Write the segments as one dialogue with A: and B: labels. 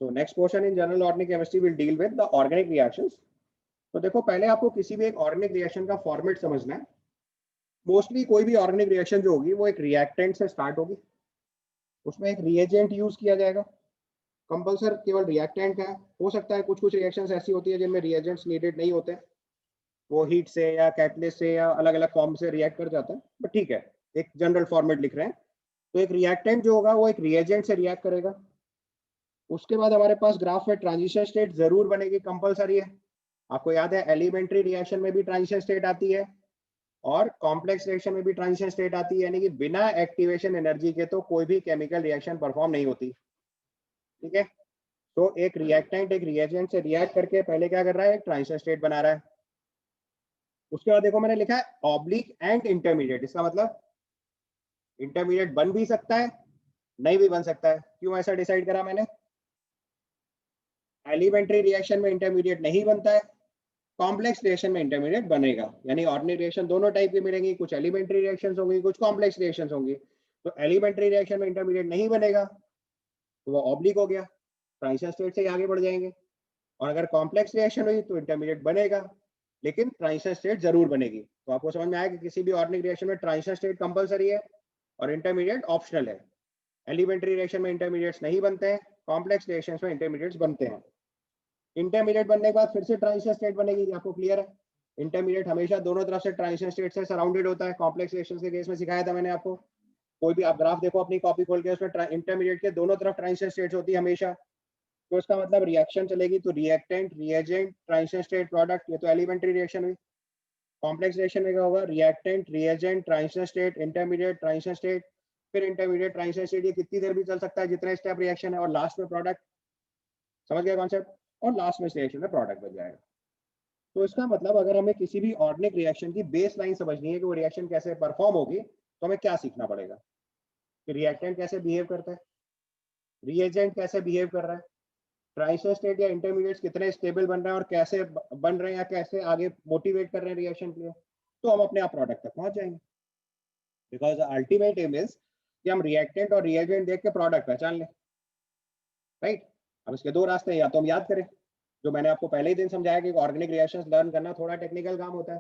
A: So next portion in general organic chemistry will deal with the organic reactions. तो देखो पहले आपको किसी भी एक ऑर्गेनिक रिएक्शन का फॉर्मेट समझना है। मोस्टली कोई भी ऑर्गेनिक रिएक्शन जो होगी वो एक रिएक्टेंट से स्टार्ट होगी, उसमें एक रिएजेंट यूज किया जाएगा। कंपल्सर केवल रिएक्टेंट का है, हो सकता है कुछ कुछ रिएक्शंस ऐसी होती है जिनमें रिएजेंट्स नीडेड नहीं होते, वो हीट से या कैटलिस्ट से या अलग अलग फॉर्म से रिएक्ट कर जाता है, बट ठीक है एक जनरल फॉर्मेट लिख रहे हैं। तो एक रिएक्टेंट जो होगा वो एक रिएजेंट से रिएक्ट करेगा। उसके बाद हमारे पास ग्राफ में ट्रांजिशन स्टेट जरूर बनेगी, कंपलसरी है। आपको याद है एलिमेंट्री रिएक्शन में भी ट्रांजिशन स्टेट आती है और कॉम्प्लेक्स रिएक्शन में भी ट्रांजिशन स्टेट आती है, यानी कि बिना एक्टिवेशन एनर्जी के तो कोई भी केमिकल रिएक्शन परफॉर्म नहीं होती। ठीक है, तो एक रिएक्टेंट एक रिएजेंट से रिएक्ट करके पहले क्या कर रहा है, एक ट्रांजिशन स्टेट बना रहा है। उसके बाद देखो मैंने लिखा है ऑब्लिक एंड इंटरमीडिएट, इसका मतलब इंटरमीडिएट बन भी सकता है नहीं भी बन सकता है। क्यों ऐसा डिसाइड करा मैंने, एलिमेंट्री रिएक्शन में इंटरमीडिएट नहीं बनता है, कॉम्प्लेक्स रिएक्शन में इंटरमीडिएट बनेगा। यानी ऑर्डिनरी रिएक्शन दोनों टाइप की मिलेंगी, कुछ एलिमेंट्री रिएक्शंस होंगी कुछ कॉम्प्लेक्स रिएक्शंस होंगी। तो एलिमेंट्री रिएक्शन में इंटरमीडिएट नहीं बनेगा तो वो ऑब्लिक हो गया, ट्रांजिशन स्टेट से ही आगे बढ़ जाएंगे। और अगर कॉम्प्लेक्स रिएक्शन हुई तो इंटरमीडिएट बनेगा लेकिन ट्रांजिशन स्टेट जरूर बनेगी। तो आपको समझ में आया कि किसी भी ऑर्डिनरी रिएक्शन में ट्रांजिशन स्टेट कंपलसरी है और इंटरमीडिएट ऑप्शनल है। एलिमेंट्री रिएक्शन में इंटरमीडिएट्स नहीं बनते हैं, कॉम्प्लेक्स रिएक्शंस में इंटरमीडिएट्स बनते हैं। इंटरमीडिएट बनने के बाद फिर से ट्रांजिशन स्टेट बनेगी, आपको क्लियर है। इंटरमीडिएट हमेशा दोनों तरफ से ट्रांजिशन स्टेट से सराउंडेड होता है, कॉम्प्लेक्स रिएक्शंस के केस में सिखाया था मैंने आपको। कोई भी आप ग्राफ देखो अपनी कॉपी खोल के, उसमें इंटरमीडिएट के दोनों तरफ ट्रांजिशन स्टेट्स होती है हमेशा। तो इसका मतलब रिएक्शन चलेगी तो reactant reagent transition state product, ये तो एलिमेंट्री रिएक्शन हुई। कॉम्प्लेक्स रिएक्शन में क्या होगा, reactant reagent transition state intermediate transition state फिर इंटरमीडिएट ट्रांजिशन स्टेट। ये कितनी देर भी चल सकता है, जितने स्टेप रिएक्शन है, और लास्ट में प्रोडक्ट। समझ गया कॉन्सेप्ट, और लास्ट में रिएक्शन में प्रोडक्ट बन जाएगा। तो इसका मतलब अगर हमें किसी भी ऑर्गेनिक रिएक्शन की बेस लाइन समझनी है कि वो रिएक्शन कैसे परफॉर्म होगी, तो हमें क्या सीखना पड़ेगा कि रिएक्टेंट कैसे बिहेव करता है, रिएजेंट कैसे बिहेव कर रहा है, ट्रांजिशन स्टेट या इंटरमीडिएट्स कितने स्टेबल बन रहे हैं और कैसे बन रहे हैं या कैसे आगे मोटिवेट कर रहे हैं रिएक्शन के लिए, तो हम अपने आप प्रोडक्ट तक पहुंच जाएंगे। बिकॉज अल्टीमेट एम इज कि हम रिएक्टेंट और रिएजेंट देख के प्रोडक्ट पहचान लें, राइट। अब इसके दो रास्ते हैं, या तो हम याद करें, जो मैंने आपको पहले ही दिन समझाया कि ऑर्गेनिक रिएक्शंस लर्न करना थोड़ा टेक्निकल काम होता है।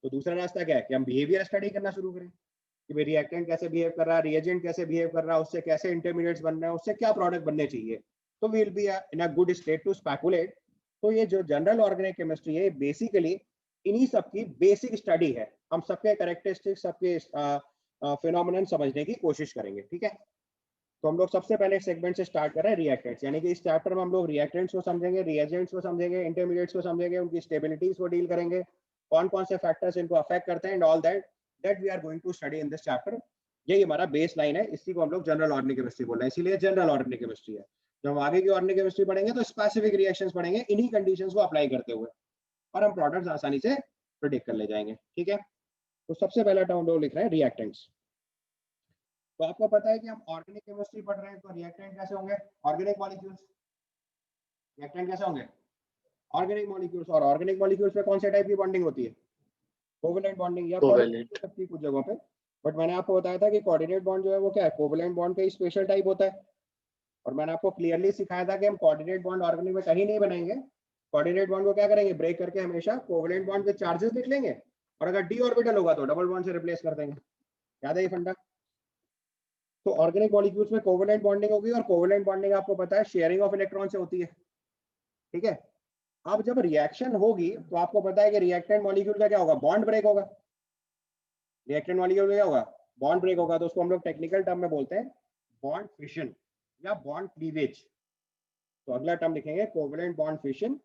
A: तो दूसरा रास्ता क्या है कि हम बिहेवियर स्टडी करना शुरू करें कि भाई रिएक्टेंट कैसे बिहेव कर रहा है, रिएजेंट कैसे बिहेव कर रहा है, उससे कैसे इंटरमीडिएट्स बन रहे हैं, उससे क्या प्रोडक्ट बनने चाहिए। तो we will be in a good state to speculate. तो ये जो जनरल ऑर्गेनिक केमिस्ट्री है बेसिकली इन्हीं सबकी बेसिक स्टडी है। हम सबके कैरेक्टरिस्टिक्स सबके फिनोमिनन समझने की कोशिश करेंगे, ठीक है। तो हम लोग सबसे पहले सेगमेंट से स्टार्ट कर रहे हैं रिएक्टेंट्स, यानी कि इस चैप्टर में हम लोग रिएक्टेंट्स को समझेंगे, रिएजेंट्स को समझेंगे, इंटरमीडिएट्स को समझेंगे, उनकी स्टेबिलिटीज को डील करेंगे, कौन कौन से फैक्टर्स इनको अफेक्ट करते हैं, and all that we are going to study in this chapter. यही हमारा बेस लाइन है, इसी को हम लोग जनरल ऑर्गेनिक केमिस्ट्री बोल रहे हैं, इसीलिए जनरल ऑर्गेनिक केमिस्ट्री है। जब हम आगे की ऑर्गेनिक केमिस्ट्री पढ़ेंगे तो स्पेसिफिक रिएक्शंस पढ़ेंगे इन्हीं कंडीशंस को अप्लाई करते हुए, और हम प्रोडक्ट्स आसानी से प्रिडिक्ट कर ले जाएंगे, ठीक है। तो सबसे पहला टर्म लोग लिख रहे हैं रिएक्टेंट्स। तो आपको पता है कि हम ऑर्गेनिक केमिस्ट्री पढ़ रहे हैं, तो रिएक्टेंट कैसे होंगे, ऑर्गेनिक मॉलिक्यूल्स। रिएक्टेंट कैसे होंगे, ऑर्गेनिक मॉलिक्यूल्स। और ऑर्गेनिक मॉलिक्यूल्स में कौन से टाइप की बॉन्डिंग होती है, कोवेलेंट बॉन्डिंग, या कोऑर्डिनेट हो सकती है कुछ जगहों पे। बट मैंने आपको बताया था कि कोऑर्डिनेट बॉन्ड जो है वो क्या है, कोवेलेंट बॉन्ड का ही स्पेशल टाइप होता है। और मैंने आपको क्लियरली सिखाया था कि हम कोऑर्डिनेट बॉन्ड ऑर्गेनिक में कहीं नहीं बनाएंगे। कोऑर्डिनेट बॉन्ड को क्या करेंगे, ब्रेक करके हमेशा कोवेलेंट बॉन्ड के चार्जेस लिख लेंगे, और अगर डी ऑर्बिटल होगा तो डबल बॉन्ड से रिप्लेस कर देंगे। याद है ये फंडा। तो ऑर्गेनिक मॉलिक्यूल्स में कोवेलेंट बॉन्डिंग होगी, और कोवेलेंट बॉन्डिंग आपको पता है शेयरिंग ऑफ इलेक्ट्रॉन से होती है, ठीक है। अब जब रिएक्शन होगी तो आपको पता है कि रिएक्टेंट मॉलिक्यूल का क्या होगा, बॉन्ड ब्रेक होगा। रिएक्टेंट मॉलिक्यूल का क्या होगा, बॉन्ड ब्रेक होगा। तो उसको हम लोग टेक्निकल टर्म में बोलते हैं बॉन्ड फिशन या बॉन्ड क्लीवेज। तो अगला टर्म लिखेंगे कोवेलेंट बॉन्ड फिशन,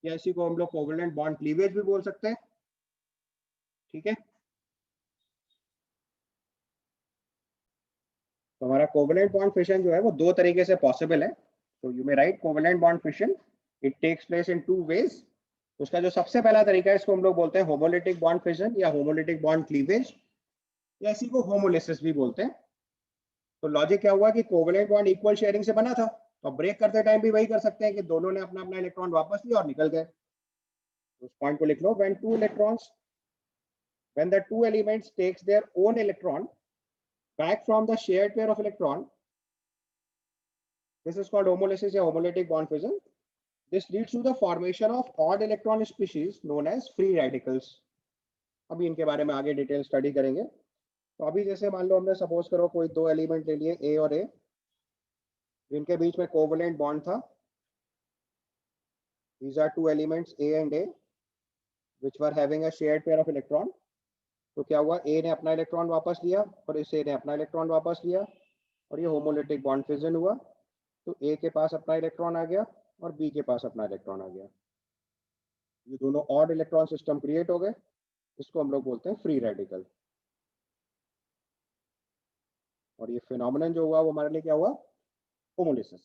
A: या इसी को हम लोग कोवेलेंट बॉन्ड क्लीवेज भी बोल सकते हैं, ठीक है। तो हमारा कोवेलेंट बॉन्ड फिशन जो है वो दो तरीके से पॉसिबल है। तो you may write covalent bond fission it takes place in two ways. उसका जो सबसे पहला तरीका है इसको हम लोग बोलते हैं होमोलिटिक बॉन्ड फिशन या होमोलिटिक बॉन्ड क्लीवेज, या इसी को होमोलिसिस भी बोलते हैं। तो लॉजिक क्या हुआ कि कोवेलेंट बॉन्ड इक्वल शेयरिंग से बना था, तो ब्रेक करते टाइम भी वही कर सकते हैं कि दोनों ने अपना अपना इलेक्ट्रॉन वापस लिया और निकल गए। उस पॉइंट को लिख लो, when the two elements takes their own electron back from the shared pair of electron, this is called homolysis या homolytic bond fission. This leads to the formation of odd electron species known as free radicals. अभी इनके बारे में आगे detail study करेंगे. तो अभी जैसे मान लो हमने सपोज करो कोई दो एलिमेंट ले लिए ए और ए, जिनके बीच में कोवलेंट बॉन्ड था. These are two elements A and A which were having a shared pair of electron. तो क्या हुआ, A ने अपना इलेक्ट्रॉन वापस लिया और इस A ने अपना इलेक्ट्रॉन वापस लिया और ये होमोलिटिक बॉन्ड फिजन हुआ. तो A के पास अपना इलेक्ट्रॉन आ गया और B के पास अपना इलेक्ट्रॉन आ गया. ये दोनों ऑड इलेक्ट्रॉन सिस्टम क्रिएट हो गए. इसको हम लोग बोलते हैं फ्री रेडिकल. और ये फिनोमिनन जो हुआ वो हमारे लिए क्या हुआ, होमोलिसिस.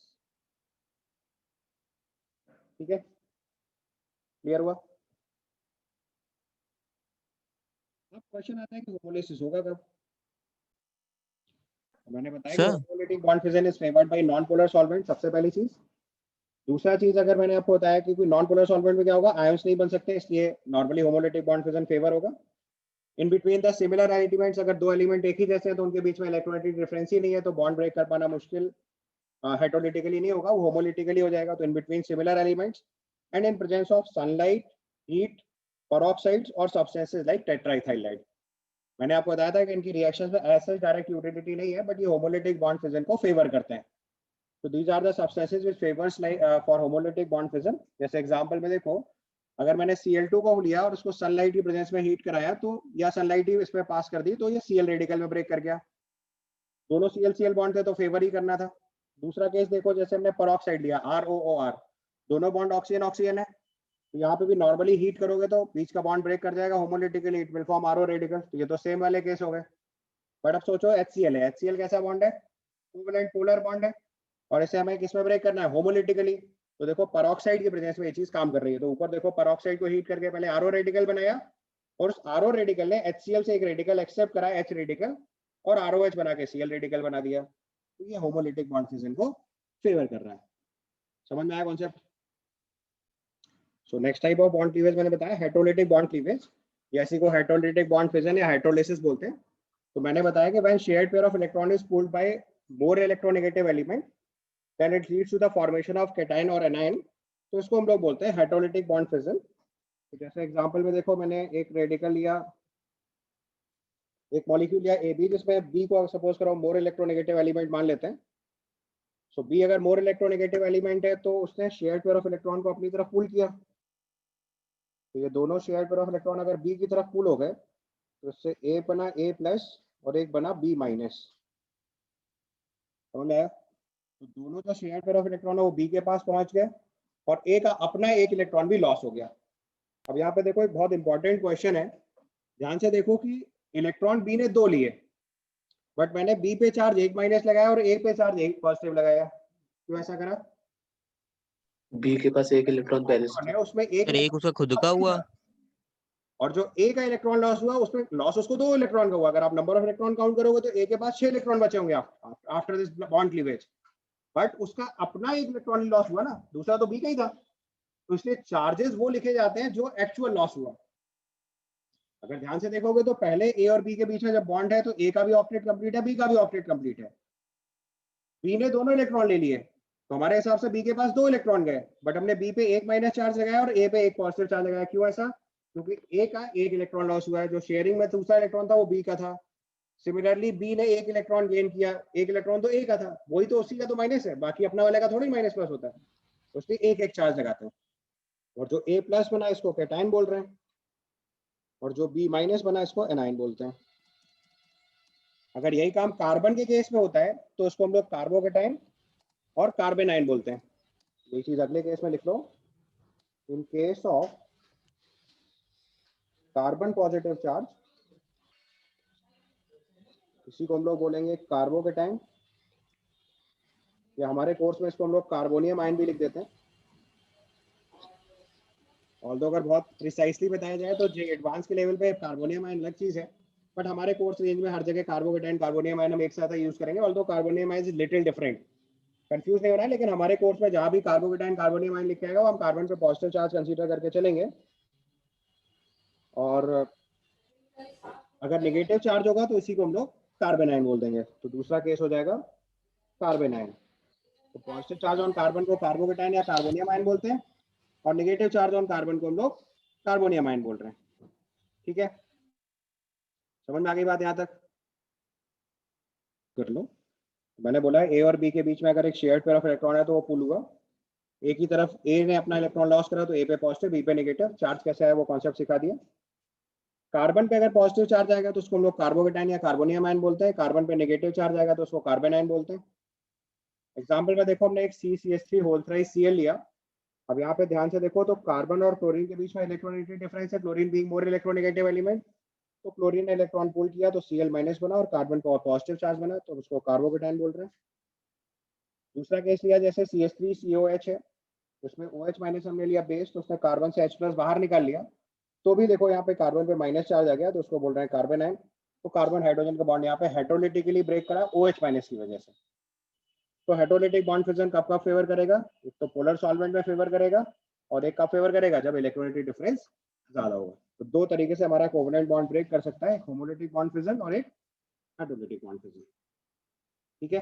A: ठीक है, क्लियर हुआ. अब क्वेश्चन आता है कि होमोलिसिस होगा कब. मैंने बताया कि homolytic bond fission is favoured bye non polar solvent, सबसे पहली चीज. दूसरा चीज, अगर मैंने आपको बताया कि कोई नॉन पोलर सॉल्वेंट में क्या होगा, आयंस नहीं बन सकते, इसलिए normally homolytic bond fission favour होगा. In between the similar elements, अगर दो एलिमेंट एक ही जैसे हैं तो उनके बीच में इलेक्ट्रोनेटिक डिफरेंस ही नहीं है, तो बॉन्ड ब्रेक कर पाना मुश्किल. हेटेरोलिटिकली नहीं होगा, वो होमोलिटिकली हो जाएगा. तो in between similar elements and in presence of sunlight, heat, peroxides और substances like tetraethylide. मैंने आपको बताया था कि इनकी रिएक्शंस में ऐसा डायरेक्ट यूटिलिटी नहीं है, बट ये होमोलिटिक बॉन्ड फिजन को फेवर करते हैं. तो these are the substances which favours like for homolytic bond fission. जैसे एग्जांपल में देखो, अगर मैंने Cl2 को लिया और उसको सनलाइट की प्रेजेंस में हीट कराया, तो या सनलाइट ही इसमें पास कर दी, तो ये Cl रेडिकल में ब्रेक कर गया. दोनों Cl बॉन्ड थे तो फेवर ही करना था. दूसरा केस देखो, जैसे हमने पेरोक्साइड लिया ROOR, दोनों बॉन्ड ऑक्सीजन ऑक्सीजन है. तो यहाँ पे भी नॉर्मली हीट करोगे तो बीच का बॉन्ड ब्रेक कर जाएगा homolytically, it will form RO radical. तो ये तो सेम वाले केस हो गए. बट अब सोचो HCl है, HCl कैसा बॉन्ड है, कोवैलेंट पोलर बॉन्ड है, और इसे हमें किसमें ब्रेक करना है, होमोलिटिकली. तो देखो पेरोक्साइड की प्रेजेंस में ये चीज काम कर रही है. तो ऊपर देखो, पेरोक्साइड को हीट करके पहले आरओ रेडिकल बनाया, और उस आरओ रेडिकल ने HCl से एक रेडिकल एक्सेप्ट करा, H रेडिकल, और ROH बना के Cl रेडिकल बना दिया. तो ये होमोलिटिक बॉन्ड फिजन को फेवर कर रहा है. समझ में आया concept. So next type of bond cleavage मैंने बताया हेटेरोलिटिक बॉन्ड क्लीवेज, या इसी को हेटेरोलिटिक बॉन्ड फिजन या हाइड्रोलिसिस बोलते हैं. तो मैंने बताया कि when shared pair of electron is pulled by more electronegative element, then it leads to the formation of cation और एनायन. तो इसको हम लोग बोलते हैं हेटेरोलिटिक बॉन्ड फिजन. तो जैसे एग्जांपल में देखो, मैंने एक रेडिकल लिया, एक मॉलिक्यूल लिया AB, जिसमें B को सपोज करो मोर इलेक्ट्रोनेगेटिव एलिमेंट मान लेते हैं. सो B अगर मोर इलेक्ट्रोनेगेटिव एलिमेंट है तो उसने शेयर्ड पेयर ऑफ इलेक्ट्रॉन को अपनी तरफ पुल किया. तो ये दोनों शेयर पेयर ऑफ इलेक्ट्रॉन अगर B की तरफ पुल हो गए, तो इससे A बना A+ और एक बना B-. समझ में आया. तो दोनों जो शेयर पेयर ऑफ इलेक्ट्रॉन है वो B के पास पहुंच गए, और A का अपना एक इलेक्ट्रॉन भी लॉस हो गया. अब यहाँ पे देखो, एक बहुत इंपॉर्टेंट क्वेश्चन है, ध्यान से देखो कि इलेक्ट्रॉन B ने दो लिए, बट मैंने B पे चार्ज 1- लगाया और A पे चार्ज 1 लगाया. क्यों ऐसा करा.
B: बी के पास एक इलेक्ट्रॉन पहले
A: है
B: से,
A: उसमें एक
C: उसका खुद का हुआ,
A: और जो A का इलेक्ट्रॉन लॉस हुआ उसमें लॉस उसको 2 इलेक्ट्रॉन का हुआ. अगर आप नंबर ऑफ इलेक्ट्रॉन काउंट करोगे तो A के पास 6 इलेक्ट्रॉन बचे होंगे after this bond cleavage. But उसका अपना एक इलेक्ट्रॉन लॉस हुआ ना, दूसरा तो B का ही था. तो इसलिए चार्जेस वो लिखे जाते हैं जो एक्चुअल लॉस हुआ. अगर ध्यान से देखोगे तो पहले A और B के बीच में जब बॉन्ड है तो A का भी ऑक्टेट कंप्लीट है, B का भी ऑक्टेट कंप्लीट है. B ने दोनों इलेक्ट्रॉन ले लिए, तो हमारे हिसाब से B के पास 2 इलेक्ट्रॉन गए, बट हमने B पे 1- चार्ज लगाया और A पे एक पॉजिटिव चार्ज लगाया. क्यों ऐसा, क्योंकि A का एक इलेक्ट्रॉन लॉस हुआ है, जो शेयरिंग में दूसरा इलेक्ट्रॉन था वो B का था. सिमिलरली B ने एक इलेक्ट्रॉन गेन किया, एक इलेक्ट्रॉन तो A का था, वही तो उसी का तो माइनस है, बाकी अपना वाले का थोड़ी माइनस+ होता है. तो उसलिए एक चार्ज लगाते हैं. और जो A+ बना इसको कैटायन बोल रहे हैं, और जो B- बना इसको एनायन बोलते हैं. अगर यही काम कार्बन के केस में होता है तो उसको हम लोग कार्बोकैटायन और कार्बेनाइन बोलते हैं. ये चीज अगले केस में लिख लो. In case of carbon positive charge, इसी को हम लोग बोलेंगे कार्बोकैटायन, या हमारे कोर्स में इसको हम लोग कार्बोनियम आयन भी लिख देते हैं. ऑल्दो अगर बहुत प्रिसाइसली बताया जाए तो जो एडवांस के लेवल पे कार्बोनियम आयन अलग चीज है, बट हमारे कोर्स रेंज में हर जगह कार्बोकैटायन कार्बोनियम आयन हम एक साथ यूज करेंगे. Although carbonium ion is little different, confuse नहीं होना है. लेकिन हमारे कोर्स में जहां भी कार्बोकैटायन कार्बोनियम आयन लिखा जाएगा वो हम कार्बन पे पॉजिटिव चार्ज कंसीडर करके चलेंगे, और अगर नेगेटिव चार्ज होगा तो इसी को हम लोग कार्बेनाइन बोल देंगे. तो दूसरा केस हो जाएगा कार्बेनाइन. तो पॉजिटिव चार्ज ऑन कार्बन को कार्बोकेटाइन या कार्बोनियम आयन बोलते हैं, और नेगेटिव चार्ज ऑन कार्बन को हम लोग कार्बोनियम आयन बोल रहे हैं। ठीक है, समझ में आ गई बात यहाँ तक? कर लो। मैंने बोला ए और बी के बीच में अगर एक शेयर्ड पेयर ऑफ इलेक्ट्रॉन है तो वो पुल हुआ। ए की तरफ ए ने अपना इलेक्ट्रॉन लॉस करा तो ए पे पॉजिटिव, बी पे नेगेटिव। चार्ज कैसे है वो कॉन्सेप्ट सिखा दिया। कार्बन पे अगर पॉजिटिव चार्ज आएगा तो उसको हम लोग कार्बोकेटाइन या कार्बोनियम आयन बोलते हैं। कार्बन पे नेगेटिव चार्ज आएगा तो उसको कार्बन आयन बोलते हैं। एग्जाम्पल में देखो, हमने एक CCH3 होल थ्राइस Cl लिया। अब यहाँ पे ध्यान से देखो तो कार्बन और क्लोरीन के बीच में इलेक्ट्रोनेगेटिव डिफरेंस है, chlorine being more electronegative element. तो क्लोरीन ने इलेक्ट्रॉन पुल किया तो Cl माइनस बना और कार्बन को पॉजिटिव चार्ज बना, तो उसको कार्बोकेटाइन बोल रहे हैं। दूसरा केस लिया जैसे CH3COH है, उसमें OH माइनस हमने लिया बेस, तो उसने कार्बन से H प्लस बाहर निकाल लिया, तो भी देखो यहाँ पे कार्बन पे माइनस चार्ज आ गया, तो उसको बोल रहे हैं कार्बन आयन। तो कार्बन हाइड्रोजन का बॉन्ड यहाँ पे हेटेरोलिटिकली ब्रेक करा OH माइनस की वजह से। तो हेटेरोलिटिक बॉन्ड फिजन कब कब फेवर करेगा? एक तो पोलर सॉल्वेंट में फेवर करेगा, और एक कब फेवर करेगा? जब इलेक्ट्रोनेगेटिव डिफरेंस ज्यादा होगा। तो दो तरीके से हमारा कोवेलेंट बॉन्ड ब्रेक कर सकता है, एक होमोलिटिक बॉन्ड फिजन और एक हेटेरोलिटिक बॉन्ड फिजन। ठीक है।